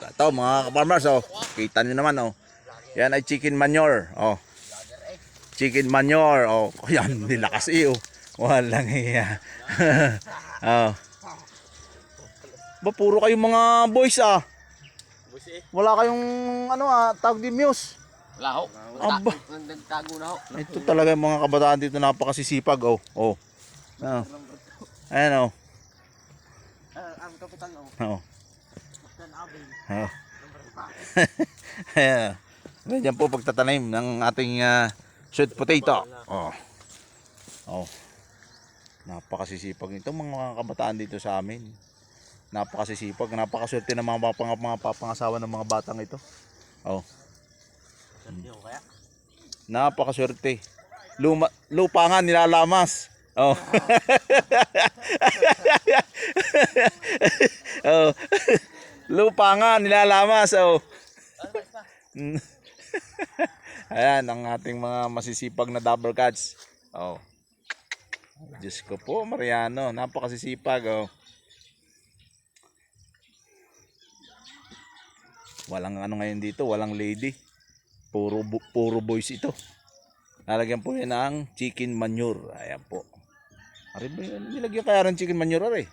Ito mga ka-farmers, oh. Kita nyo naman, oh. Yan ay chicken manure, oh. Chicken manure, oh. Yan, nilakas oh. Walang iya. Oh. Ba, puro kayong mga boys, ah. Wala kayong, ano, tawag di muse. Wala ho. Aba. Nagtago na ho. Ito talaga yung mga kabataan dito, napakasisipag, oh. Oh. Oh. Ayan, oh. Ang kapitan ho. Oh. Oh. Ayan. Ganyan po pagtatanim ng ating sweet potato. Oh. Oh. Napakasisipag nito mga kabataan dito sa amin. Napakasisipag, napakaswerte ng mga papangasawa ng mga batang ito. Oh. Napakaswerte. Lupa nga nilalamas. Oh. Oh. Lupa nga nilalamas. Oh. Ayan ang ating mga masisipag na double cuts. Oh. Diyos ko po, Mariano, napakasisipag. Oh. Walang ano ngayon dito, walang lady. Puro boys ito. Lalagyan po yan ng chicken manure. Ayan po. Nilagyan kaya ng chicken manure, eh.